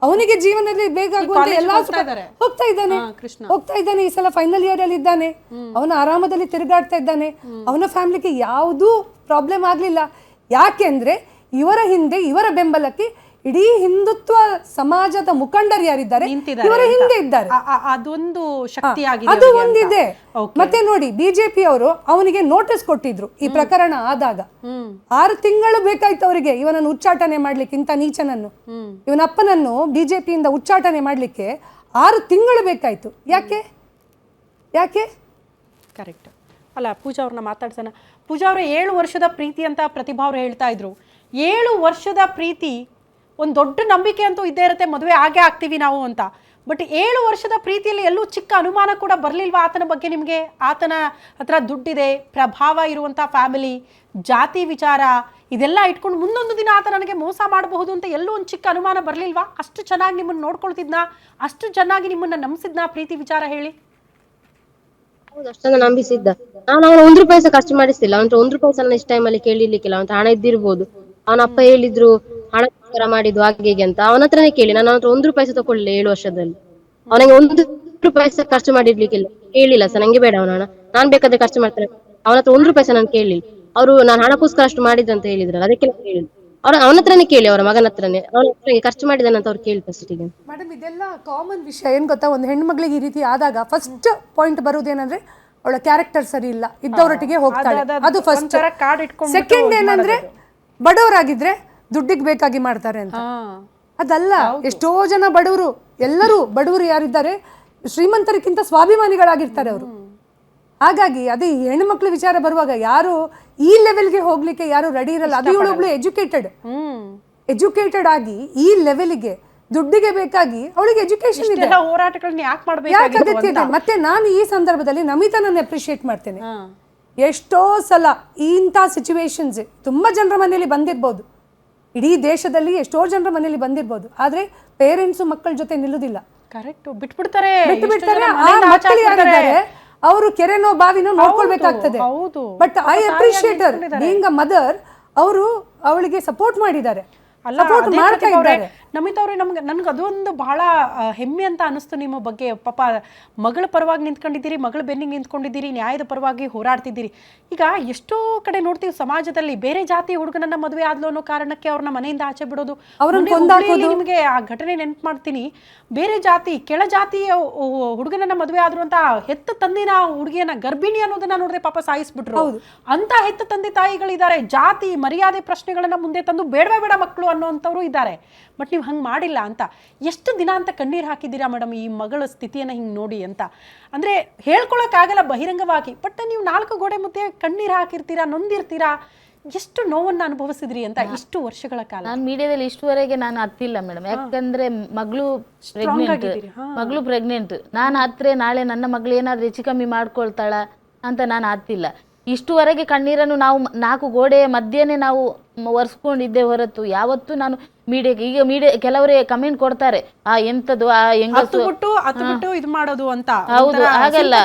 ಅವನಿಗೆ ಜೀವನದಲ್ಲಿ ಬೇಗ ಆಗುವಂತ ಎಲ್ಲಾ ಹೋಗ್ತಾ ಇದ್ದಾನೆ. ಈ ಸಲ ಫೈನಲ್ ಇಯರ್ ಅಲ್ಲಿ ಇದ್ದಾನೆ. ಅವನ ಆರಾಮದಲ್ಲಿ ತಿರುಗಾಡ್ತಾ ಇದ್ದಾನೆ. ಅವನ ಫ್ಯಾಮಿಲಿಗೆ ಯಾವುದೂ ಪ್ರಾಬ್ಲಮ್ ಆಗ್ಲಿಲ್ಲ. ಯಾಕೆಂದ್ರೆ ಇವರ ಹಿಂದೆ, ಇವರ ಬೆಂಬಲಕ್ಕೆ ಇಡೀ ಹಿಂದುತ್ವ ಸಮಾಜದ ಮುಖಂಡರು ಯಾರಿದ್ದಾರೆ ಇವರ ಹಿಂದೆ ಇದ್ದಾರೆ. ಅದೊಂದು ಶಕ್ತಿಯಾಗಿದೆ, ಅದು ಒಂದಿದೆ. ಮತ್ತೆ ನೋಡಿ, ಬಿಜೆಪಿ ಅವರು ಅವನಿಗೆ ನೋಟಿಸ್ ಕೊಟ್ಟಿದ್ರು ಈ ಪ್ರಕರಣ ಆದಾಗ. 6 ತಿಂಗಳು ಬೇಕಾಯ್ತು ಅವರಿಗೆ ಇವನನ್ನು ಉಚ್ಚಾಟನೆ ಮಾಡ್ಲಿಕ್ಕೆ. ಇಂಥ ನೀಚನನ್ನು, ಇವನ ಅಪ್ಪನನ್ನು ಬಿಜೆಪಿಯಿಂದ ಉಚ್ಚಾಟನೆ ಮಾಡ್ಲಿಕ್ಕೆ 6 ತಿಂಗಳು ಬೇಕಾಯ್ತು. ಯಾಕೆ? ಕರೆಕ್ಟ್ ಅಲ್ಲ? ಪೂಜಾ ಅವ್ರನ್ನ ಮಾತಾಡ್ಸೋಣ. ಪೂಜಾ ಅವರೇ, 7 ವರ್ಷದ ಪ್ರೀತಿ ಅಂತ ಪ್ರತಿಭಾ ಅವರು ಹೇಳ್ತಾ ಇದ್ರು. 7 ವರ್ಷದ ಪ್ರೀತಿ ಒಂದು ದೊಡ್ಡ ನಂಬಿಕೆ ಅಂತೂ ಇದ್ದೇ ಇರುತ್ತೆ, ಮದುವೆ ಆಗೇ ಆಗ್ತೀವಿ ನಾವು ಅಂತ. ಬಟ್ 7 ವರ್ಷದ ಪ್ರೀತಿಯಲ್ಲಿ ಎಲ್ಲೂ ಚಿಕ್ಕ ಅನುಮಾನ ಕೂಡ ಬರಲಿಲ್ವಾ ಆತನ ಬಗ್ಗೆ ನಿಮಗೆ? ಆತನ ಹತ್ರ ದುಡ್ಡಿದೆ, ಪ್ರಭಾವ ಇರುವಂಥ ಫ್ಯಾಮಿಲಿ, ಜಾತಿ ವಿಚಾರ ಇದೆಲ್ಲ ಇಟ್ಕೊಂಡು ಮುಂದೊಂದು ದಿನ ಆತ ನನಗೆ ಮೋಸ ಮಾಡಬಹುದು ಅಂತ ಎಲ್ಲೂ ಒಂದು ಚಿಕ್ಕ ಅನುಮಾನ ಬರಲಿಲ್ವಾ? ಅಷ್ಟು ಚೆನ್ನಾಗಿ ನಿಮ್ಮನ್ನು ನೋಡ್ಕೊಳ್ತಿದ್ನಾ? ಅಷ್ಟು ಚೆನ್ನಾಗಿ ನಿಮ್ಮನ್ನು ನಂಬಿಸಿದ್ನಾ ಪ್ರೀತಿ ವಿಚಾರ ಹೇಳಿ? ಹೌದು, ಅಷ್ಟೊಂದು ನಂಬಿಸಿದ್ದ. ನಾನು ಅವನ 1 ರೂಪಾಯಿ ಸಹ ಖರ್ಚು ಮಾಡಿಸ್ತಿಲ್ಲ. ಅವನ 1 ರೂಪಾಯಿ ಸಹ ಇಷ್ಟ ಟೈಮಲ್ಲಿ ಕೇಳಿರ್ಲಿಕ್ಕಿಲ್ಲ. ಅವನ ಹಣ ಇದ್ದಿರ್ಬೋದು, ಅವನ ಅಪ್ಪ ಹೇಳಿದ್ರು ಹಣಕ್ಕೋಸ್ಕರ ಮಾಡಿದ್ದು ಹಾಗೆ ಹೀಗೆ ಅಂತ. ಅವನ ಹತ್ರನೇ ಕೇಳಿ. ನಾನು ಅವನ 1 ರೂಪಾಯಿ ಸಹ ತಗೊಳ್ಳಿಲ್ಲ 7 ವರ್ಷದಲ್ಲಿ. ಅವನಿಗೆ 1 ರೂಪಾಯಿ ಸಹ ಖರ್ಚು ಮಾಡಿರ್ಲಿಕ್ಕಿಲ್ಲ, ಕೇಳಿಲ್ಲ ಸರ್ ನಂಗೆ ಬೇಡ ಅವನ ಹಣ, ನಾನ್ ಬೇಕಾದ್ರೆ ಖರ್ಚು ಮಾಡ್ತೇನೆ. ಅವನ ಹತ್ರ 1 ರೂಪಾಯಿ ಸಹ ನಾನು ಕೇಳಿಲ್ಲ. ಅವರು ನಾನು ಹಣಕ್ಕೋಸ್ಕರ ಅಷ್ಟು ಮಾಡಿದ್ದಂತ ಹೇಳಿದ್ರಲ್ಲ, ಅದಕ್ಕೆ ನಾನು ಹೇಳಿದ್ದು. ಅವನ ಹತ್ರನೇ ಕೇಳಿ, ಅವರ ಮಗನ ಹತ್ರನೇ. ಅವನ ಹತ್ರ ಖರ್ಚು ಮಾಡಿದಾನಂತ ಅವ್ರು ಕೇಳಿ ಫಸ್ಟ್ ಗೆ. ಮೇಡಮ್, ಇದೆಲ್ಲ ಕಾಮನ್ ವಿಷಯ. ಏನ್ ಗೊತ್ತಾ, ಒಂದು ಹೆಣ್ಮಕ್ಳಿಗೆ ಈ ರೀತಿ ಆದಾಗ ಫಸ್ಟ್ ಪಾಯಿಂಟ್ ಬರುವುದೇನಂದ್ರೆ ಅವಳ ಕ್ಯಾರೆಕ್ಟರ್ ಸರಿ ಇಲ್ಲ, ಇದ್ದವರೊಟ್ಟಿಗೆ ಹೋಗ್ತಾಳೆ, ಅದು ಫಸ್ಟ್. ಸೆಕೆಂಡ್ ಏನಂದ್ರೆ ಬಡವರಾಗಿದ್ರೆ ದುಡ್ಡಿಗೆ ಬೇಕಾಗಿ ಮಾಡ್ತಾರೆ ಅಂತ. ಅದಲ್ಲ, ಎಷ್ಟೋ ಜನ ಬಡವರು, ಎಲ್ಲರೂ ಬಡವರು ಯಾರಿದ್ದಾರೆ ಶ್ರೀಮಂತರಿಗಿಂತ ಸ್ವಾಭಿಮಾನಿಗಳಾಗಿರ್ತಾರೆ ಅವರು. ಹಾಗಾಗಿ ಅದೇ ಹೆಣ್ಮಕ್ಳ ವಿಚಾರ ಬರುವಾಗ ಯಾರು ಈ ಲೆವೆಲ್ಗೆ ಹೋಗ್ಲಿಕ್ಕೆ ಯಾರು ರೆಡಿ ಇರಲ್ಲ. ಅದು ಇವಳೊಬ್ಳು ಎಜುಕೇಟೆಡ್ ಆಗಿ ಈ ಲೆವೆಲ್ಗೆ ದುಡ್ಡಿಗೆ ಬೇಕಾಗಿ ಅವಳಿಗೆ ಎಜುಕೇಶನ್ ಇದೆ. ಮತ್ತೆ ನಾನು ಈ ಸಂದರ್ಭದಲ್ಲಿ ನಮಿತನನ್ನು ಅಪ್ರಿಶಿಯೇಟ್ ಮಾಡ್ತೇನೆ. ಎಷ್ಟೋ ಸಲ ಇಂಥ ಸಿಚುವೇಶನ್ಸ್ ತುಂಬಾ ಜನರ ಮನೆಯಲ್ಲಿ ಬಂದಿರ್ಬೋದು, ಇಡೀ ದೇಶದಲ್ಲಿ ಎಷ್ಟೋ ಜನರ ಮನೆಯಲ್ಲಿ ಬಂದಿರ್ಬೋದು. ಆದ್ರೆ ಪೇರೆಂಟ್ಸ್ ಮಕ್ಕಳ ಜೊತೆ ನಿಲ್ಲುದಿಲ್ಲ, ಬಿಟ್ಬಿಡ್ತಾರೆ. ಆ ಮಕ್ಕಳು ಯಾರಿದ್ದಾರೆ ಅವರು ಕೆರೆನೋ ಬಾವಿನೋ ನೋಡ್ಕೊಳ್ಬೇಕಾಗ್ತದೆ. But I appreciate her being a mother. ಅವರು ಅವಳಿಗೆ ಸಪೋರ್ಟ್ ಮಾಡಿದ್ದಾರೆ. ನಮಿತಾ ಅವ್ರೆ, ನನ್ಗೆ ಅದೊಂದು ಬಹಳ ಹೆಮ್ಮೆ ಅಂತ ಅನಿಸ್ತು ನಿಮ್ಮ ಬಗ್ಗೆ. ಪಾಪ ಮಗಳ ಪರವಾಗಿ ನಿಂತ್ಕೊಂಡಿದ್ದೀರಿ, ಮಗಳ ಬೆನ್ನಿಗೆ ನಿಂತ್ಕೊಂಡಿದ್ದೀರಿ, ನ್ಯಾಯದ ಪರವಾಗಿ ಹೋರಾಡ್ತಿದ್ದೀರಿ. ಈಗ ಎಷ್ಟೋ ಕಡೆ ನೋಡ್ತೀವಿ ಸಮಾಜದಲ್ಲಿ, ಬೇರೆ ಜಾತಿ ಹುಡುಗನನ್ನ ಮದುವೆ ಆದ್ಲು ಅನ್ನೋ ಕಾರಣಕ್ಕೆ ಅವ್ರನ್ನ ಮನೆಯಿಂದ ಆಚೆ ಬಿಡೋದು. ನಿಮಗೆ ಆ ಘಟನೆ ನೆನ್ಪು ಮಾಡ್ತೀನಿ. ಬೇರೆ ಜಾತಿ, ಕೆಳ ಜಾತಿಯ ಹುಡುಗನನ್ನ ಮದುವೆ ಆದ್ರು ಅಂತ ಹೆತ್ತ ತಂದಿನ ಹುಡುಗಿಯನ್ನ ಗರ್ಭಿಣಿ ಅನ್ನೋದನ್ನ ನೋಡಿದ್ರೆ ಪಾಪ ಸಾಯಿಸ್ಬಿಟ್ರು. ಅಂತ ಹೆತ್ತ ತಂದೆ ತಾಯಿಗಳಿದ್ದಾರೆ. ಜಾತಿ ಮರ್ಯಾದೆ ಪ್ರಶ್ನೆಗಳನ್ನ ಮುಂದೆ ತಂದು ಬೇಡವೇ ಬೇಡ ಮಕ್ಕಳು ಅನ್ನೋಂಥವ್ರು ಇದ್ದಾರೆ. ಬಟ್ ನೀವು ಹಂಗೆ ಮಾಡಿಲ್ಲ ಅಂತ ಎಷ್ಟು ದಿನ ಅಂತ ಕಣ್ಣೀರು ಹಾಕಿದ್ದೀರಾ ಮೇಡಮ್ ಈ ಮಗಳ ಸ್ಥಿತಿಯನ್ನು ಹಿಂಗೆ ನೋಡಿ ಅಂತ? ಅಂದರೆ ಹೇಳ್ಕೊಳಕ್ಕಾಗಲ್ಲ ಬಹಿರಂಗವಾಗಿ, ಬಟ್ ನೀವು 4 ಗೋಡೆ ಮುದ್ದೆ ಕಣ್ಣೀರು ಹಾಕಿರ್ತೀರಾ, ನೊಂದಿರ್ತೀರಾ. ಎಷ್ಟು ನೋವನ್ನು ಅನುಭವಿಸಿದ್ರಿ ಅಂತ ಇಷ್ಟು ವರ್ಷಗಳ ಕಾಲ? ನಾನು ಮೀಡಿಯಾದಲ್ಲಿ ಇಷ್ಟುವರೆಗೆ ನಾನು ಹತ್ತಿಲ್ಲ ಮೇಡಮ್. ಯಾಕಂದ್ರೆ ಮಗಳು ಪ್ರೆಗ್ನೆಂಟ್. ನಾನು ಹತ್ತಿರ ನಾಳೆ ನನ್ನ ಮಗಳು ಏನಾದ್ರು ಹೆಚ್ಚು ಕಮ್ಮಿ ಮಾಡ್ಕೊಳ್ತಾಳ ಅಂತ ನಾನು ಹತ್ತಿಲ್ಲ. ಇಷ್ಟುವರೆಗೆ ಕಣ್ಣೀರನ್ನು ನಾವು 4 ಗೋಡೆಯ ಮಧ್ಯೆನೇ ನಾವು ಒರೆಸ್ಕೊಂಡಿದ್ದೆ ಹೊರತು ಯಾವತ್ತೂ ನಾನು ಮೀಡಿಯಾಗೆ, ಈಗ ಮೀಡಿಯಾ ಕೆಲವರೇ ಕಮೆಂಟ್ ಕೊಡ್ತಾರೆ, ಆ ಎಂತದ್ದು ಆ ಹೆಂಗಸು ಇದು ಮಾಡೋದು ಅಂತ. ಹೌದು, ಹಾಗಲ್ಲ.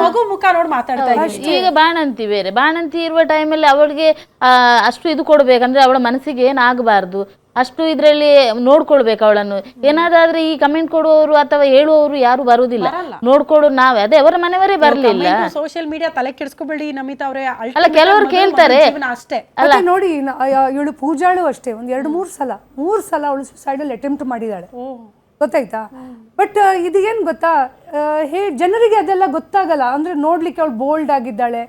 ಮಗು ಮುಖ ನೋಡಿ ಮಾತಾಡ್ತಾ ಇದ್ದೀವಿ. ಈಗ ಬಾಣಂತಿ ಇರುವ ಟೈಮಲ್ಲಿ ಅವಳಿಗೆ ಅಷ್ಟು ಇದು ಕೊಡ್ಬೇಕಂದ್ರೆ ಅವಳ ಮನಸ್ಸಿಗೆ ಏನಾಗಬಾರ್ದು, ಅಷ್ಟು ಇದ್ರಲ್ಲಿ ನೋಡ್ಕೊಳ್ಬೇಕು ಅವಳನ್ನು. ಏನಾದ್ರೆ ಈ ಕಮೆಂಟ್ ಕೊಡುವವರು ಅಥವಾ ಹೇಳುವವರು ಯಾರು ಬರುವುದಿಲ್ಲ, ನೋಡ್ಕೊಡು ನಾವೇ. ಅದೇ ಅವರ ಮನೆಯವರೇ ಬರ್ಲಿಲ್ಲ. ಸೋಷಿಯಲ್ ಮೀಡಿಯಾ ತಲೆ ಕೆಡಿಸ್ಕೋಬೇಡಿ ನಮಿತಾ ಅವರೇ. ಅಲ್ಲ, ಕೆಲವರು ಕೇಳ್ತಾರೆ ಅಷ್ಟೇ. ನೋಡಿ, ಇವಳು ಪೂಜಾಳು ಅಷ್ಟೇ ಒಂದ್ 2-3 ಸಲ ಅವಳು ಸುಸೈಡಲ್ ಅಟೆಂಪ್ಟ್ ಮಾಡಿದಾಳೆ, ಗೊತ್ತಾಯ್ತಾ? ಬಟ್ ಇದು ಏನ್ ಗೊತ್ತಾ, ಜನರಿಗೆ ಅದೆಲ್ಲ ಗೊತ್ತಾಗಲ್ಲ. ಅಂದ್ರೆ ನೋಡ್ಲಿಕ್ಕೆ ಅವಳು ಬೋಲ್ಡ್ ಆಗಿದ್ದಾಳೆ,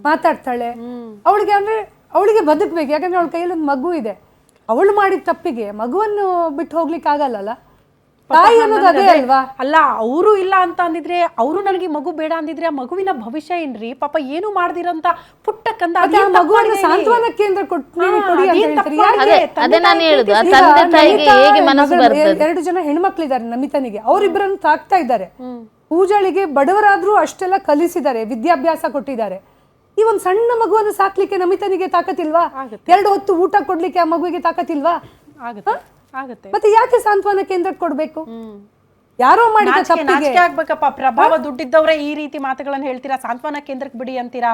ಮಾತಾಡ್ತಾಳೆ. ಅವಳಿಗೆ ಬದುಕ್ಬೇಕು, ಯಾಕಂದ್ರೆ ಅವಳ ಕೈಯಲ್ಲಿ ಒಂದು ಮಗು ಇದೆ. ಅವಳು ಮಾಡಿದ ತಪ್ಪಿಗೆ ಮಗುವನ್ನು ಬಿಟ್ಟು ಹೋಗ್ಲಿಕ್ಕೆ ಆಗಲ್ಲ. ತಾಯಿ ಅನ್ನೋದು ಅದೇ ಅಲ್ವಾ? ಅಲ್ಲ, ಅವರು ಇಲ್ಲ ಅಂತ ಅಂದಿದ್ರೆ, ಅವರು ನನಗೆ ಮಗು ಬೇಡ ಅಂದಿದ್ರೆ ಆ ಮಗುವಿನ ಭವಿಷ್ಯ ಏನ್ರಿ? ಪಾಪ ಏನು ಮಾಡ್ದಿರಂತ ಪುಟ್ಟ ಕಂದ ಮಗುವನ್ನು ಸಾಂತ್ವನ ಕೇಂದ್ರ ಕೊಡಿ ಅಂತ ಹೇಳ್ತಾರೆ. 2 ಜನ ಹೆಣ್ಮಕ್ಳಿದ್ದಾರೆ ನಮಿತನಿಗೆ, ಅವರಿಬ್ಬರನ್ನು ತಾಕ್ತಾ ಇದ್ದಾರೆ. ಪೂಜಾಳಿಗೆ ಬಡವರಾದ್ರೂ ಅಷ್ಟೆಲ್ಲ ಕಲಿಸಿದ್ದಾರೆ, ವಿದ್ಯಾಭ್ಯಾಸ ಕೊಟ್ಟಿದ್ದಾರೆ. ಈ ಒಂದು ಸಣ್ಣ ಮಗುವನ್ನು ಸಾಕ್ಲಿಕ್ಕೆ ನಮಿತನಿಗೆ ತಾಕತ್ತಿಲ್ವಾ? 2 ಹೊತ್ತು ಊಟ ಕೊಡ್ಲಿಕ್ಕೆ ಆ ಮಗುವಿಗೆ ತಾಕತ್ತಿಲ್ವಾ? ಮತ್ತೆ ಯಾಕೆ ಸಾಂತ್ವನ ಕೇಂದ್ರಕ್ಕೆ ಕೊಡ್ಬೇಕು? ಯಾರೋ ಮಾಡಿದ ತಪ್ಪಿಗೆ ಆಗ್ಬೇಕಪ್ಪ. ಪ್ರಭಾವ ದುಡ್ಡಿದ್ದವ್ರೆ ಈ ರೀತಿ ಮಾತುಗಳನ್ನು ಹೇಳ್ತೀರಾ, ಸಾಂತ್ವನ ಕೇಂದ್ರಕ್ಕೆ ಬಿಡಿ ಅಂತೀರಾ.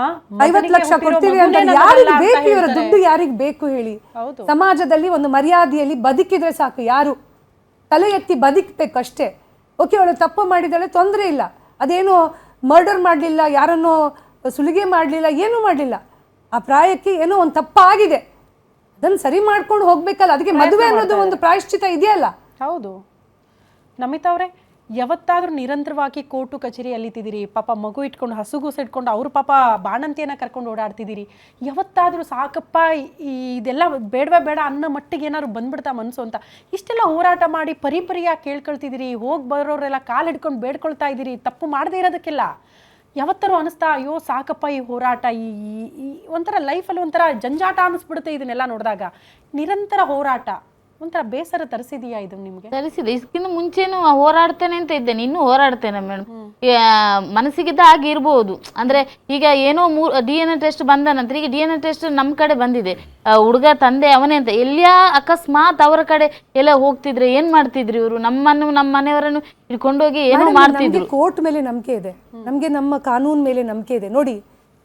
50 ಲಕ್ಷ ಕೊಡ್ತೀವಿ ಅಂತ ಯಾರಿಗೆ ಬೇಕು? ಇವರ ದುಡ್ಡು ಯಾರಿಗೆ ಬೇಕು ಹೇಳಿ? ಸಮಾಜದಲ್ಲಿ ಒಂದು ಮರ್ಯಾದೆಯಲ್ಲಿ ಬದುಕಿದ್ರೆ ಸಾಕು, ಯಾರು ತಲೆ ಎತ್ತಿ ಬದುಕಬೇಕು ಅಷ್ಟೇ. ಓಕೆ, ಅವಳು ತಪ್ಪು ಮಾಡಿದಾಳೆ, ತೊಂದರೆ ಇಲ್ಲ, ಅದೇನು ಮರ್ಡರ್ ಮಾಡಲಿಲ್ಲ, ಯಾರನ್ನೋ ಸುಲಿಗೆ ಮಾಡಲಿಲ್ಲ, ಏನೂ ಮಾಡಲಿಲ್ಲ. ಆ ಪ್ರಾಯಕ್ಕೆ ಏನೋ ಒಂದು ತಪ್ಪಾಗಿದೆ, ಅದನ್ನು ಸರಿ ಮಾಡ್ಕೊಂಡು ಹೋಗ್ಬೇಕಲ್ಲ. ಅದಕ್ಕೆ ಮದುವೆ ಅನ್ನೋದು ಒಂದು ಪ್ರಾಯಶ್ಚಿತ ಇದೆಯಲ್ಲ. ಹೌದು. ನಮಿತಾ ಅವರೇ, ಯಾವತ್ತಾದ್ರೂ ನಿರಂತರವಾಗಿ ಕೋರ್ಟು ಕಚೇರಿ ಅಲ್ಲಿತಿದ್ದೀರಿ, ಪಾಪ ಮಗು ಇಟ್ಕೊಂಡು ಹಸುಗೂಸ ಇಟ್ಕೊಂಡು ಅವ್ರ ಪಾಪ ಬಾಣಂತಿಯನ್ನ ಕರ್ಕೊಂಡು ಓಡಾಡ್ತಿದ್ದೀರಿ, ಯಾವತ್ತಾದ್ರೂ ಸಾಕಪ್ಪ ಇದೆಲ್ಲ ಬೇಡವೇ ಬೇಡ ಅನ್ನೋ ಮಟ್ಟಿಗೆ ಏನಾದ್ರು ಬಂದ್ಬಿಡ್ತಾ ಮನಸ್ಸು ಅಂತ ಇಷ್ಟೆಲ್ಲ ಹೋರಾಟ ಮಾಡಿ ಪರಿಪರಿಯಾಗಿ ಕೇಳ್ಕೊಳ್ತಿದ್ದೀರಿ, ಹೋಗಿ ಬರೋರೆಲ್ಲ ಕಾಲು ಹಿಡ್ಕೊಂಡು ಬೇಡ್ಕೊಳ್ತಾ ಇದ್ದೀರಿ, ತಪ್ಪು ಮಾಡದೇ ಇರೋದಕ್ಕೆಲ್ಲ ಯಾವತ್ತಾರು ಅನಿಸ್ತಾ ಅಯ್ಯೋ ಸಾಕಪ್ಪ ಈ ಹೋರಾಟ, ಈ ಒಂಥರ ಲೈಫಲ್ಲಿ ಒಂಥರ ಜಂಜಾಟ ಅನ್ನಿಸ್ಬಿಡುತ್ತೆ ಇದನ್ನೆಲ್ಲ ನೋಡಿದಾಗ? ನಿರಂತರ ಹೋರಾಟ ಒಂಥರ ಬೇಸರ ತರಿಸಿದೆಯಾ ಇದು ನಿಮ್ಗೆ? ತರಿಸಿದೆ. ಇದಕ್ಕಿಂತ ಮುಂಚೆನೂ ಹೋರಾಡ್ತೇನೆ ಅಂತ ಇದ್ದೇನೆ, ಇನ್ನೂ ಹೋರಾಡ್ತೇನೆ ಮೇಡಮ್. ಮನಸ್ಸಿಗಿದ್ದ ಹಾಗೆ ಇರ್ಬೋದು. ಅಂದ್ರೆ ಈಗ ಏನೋ DNA ಟೆಸ್ಟ್ ಬಂದ ನಂತರ, ಈಗ DNA ಟೆಸ್ಟ್ ನಮ್ಮ ಕಡೆ ಬಂದಿದೆ, ಹುಡುಗ ತಂದೆ ಅವನೇ ಅಂತ. ಎಲ್ಲಿಯಾ ಅಕಸ್ಮಾತ್ ಅವರ ಕಡೆ ಎಲ್ಲ ಹೋಗ್ತಿದ್ರೆ ಏನ್ ಮಾಡ್ತಿದ್ರು ಇವರು? ನಮ್ಮ ಮನೆಯವರನ್ನು ಇಟ್ಕೊಂಡೋಗಿ ಏನೋ ಮಾಡ್ತಿದ್ರು. ಕೋರ್ಟ್ ಮೇಲೆ ನಂಬಿಕೆ ಇದೆ, ನಮ್ಗೆ ನಮ್ಮ ಕಾನೂನು ಮೇಲೆ ನಂಬಿಕೆ ಇದೆ. ನೋಡಿ,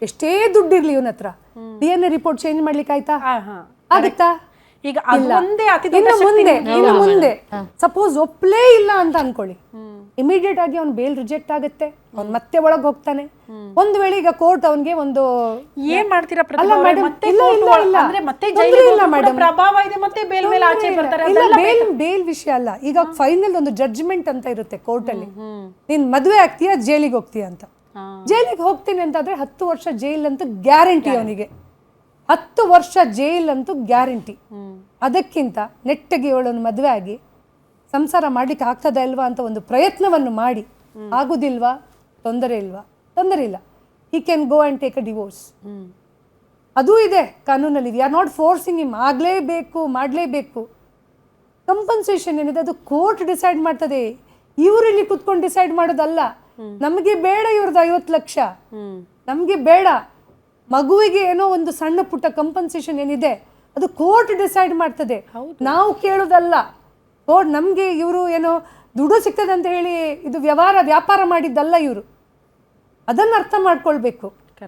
ಎಷ್ಟೇ ದುಡ್ಡಿರ್ಲಿ ಇವನ ಹತ್ರ, DNA ರಿಪೋರ್ಟ್ ಚೇಂಜ್ ಮಾಡ್ಲಿಕ್ಕೆ ಆಯ್ತಾ? ಆಗುತ್ತಾ? ಈಗ ಒಂದೇ ಇನ್ನು ಮುಂದೆ ಸಪೋಸ್ ಒಪ್ಲೇ ಇಲ್ಲ ಅಂತ ಅನ್ಕೊಳ್ಳಿ, ಇಮಿಡಿಯೇಟ್ ಆಗಿ ಅವ್ನು ಬೇಲ್ ರಿಜೆಕ್ಟ್ ಆಗುತ್ತೆ, ಅವ್ನು ಮತ್ತೆ ಒಳಗೆ ಹೋಗ್ತಾನೆ. ಒಂದು ವೇಳೆ ಈಗ ಕೋರ್ಟ್ ಅವನ್ಗೆ ಒಂದು ಏನ್ ಮಾಡ್ತೀರಾ ಬೇಲ್ ವಿಷಯ ಅಲ್ಲ, ಈಗ ಫೈನಲ್ ಒಂದು ಜಡ್ಜ್ಮೆಂಟ್ ಅಂತ ಇರುತ್ತೆ ಕೋರ್ಟ್ ಅಲ್ಲಿ. ನೀನ್ ಮದುವೆ ಆಗ್ತೀಯಾ ಜೈಲಿಗೆ ಹೋಗ್ತೀಯಾ ಅಂತ. ಜೈಲಿಗೆ ಹೋಗ್ತೀನಿ ಅಂತಾದ್ರೆ 10 ವರ್ಷ ಜೈಲ್ ಅಂತೂ ಗ್ಯಾರಂಟಿ ಅವನಿಗೆ, 10 ವರ್ಷ ಜೈಲ್ ಅಂತೂ ಗ್ಯಾರಂಟಿ. ಅದಕ್ಕಿಂತ ನೆಟ್ಟಗೆ ಇವಳನ್ನು ಮದುವೆ ಆಗಿ ಸಂಸಾರ ಮಾಡ್ಲಿಕ್ಕೆ ಆಗ್ತದ ಇಲ್ವಾ ಅಂತ ಒಂದು ಪ್ರಯತ್ನವನ್ನು ಮಾಡಿ, ಆಗುದಿಲ್ವಾ, ತೊಂದರೆ ಇಲ್ವಾ, ತೊಂದರೆ ಇಲ್ಲ, he can go and take a divorce. ಅದೂ ಇದೆ ಕಾನೂನಲ್ಲಿ. We are not forcing him, ಮಾಡಲೇಬೇಕು. ಕಂಪನ್ಸೇಷನ್ ಏನಿದೆ ಅದು ಕೋರ್ಟ್ ಡಿಸೈಡ್ ಮಾಡ್ತದೆ, ಇವರಲ್ಲಿ ಕುತ್ಕೊಂಡು ಡಿಸೈಡ್ ಮಾಡೋದಲ್ಲ. ನಮಗೆ ಬೇಡ ಇವ್ರದ್ದು 50 ಲಕ್ಷ, ನಮಗೆ ಬೇಡ. ಮಗುವಿಗೆ ಏನೋ ಒಂದು ಸಣ್ಣ ಪುಟ್ಟ ಕಂಪನ್ಸೇಷನ್ ಏನಿದೆ ಅದು ಕೋರ್ಟ್ ಡಿಸೈಡ್ ಮಾಡ್ತದೆ, ನಾವು ಕೇಳೋದಲ್ಲ. ಕೋರ್ಟ್ ನಮಗೆ ಇವರು ಏನೋ ದುಡ್ಡು ಸಿಗ್ತದೆ ಅಂತ ಹೇಳಿ ಇದು ವ್ಯಾಪಾರ ಮಾಡಿದ್ದಲ್ಲ ಇವರು, ಅದನ್ನು ಅರ್ಥ ಮಾಡ್ಕೊಳ್ಬೇಕು.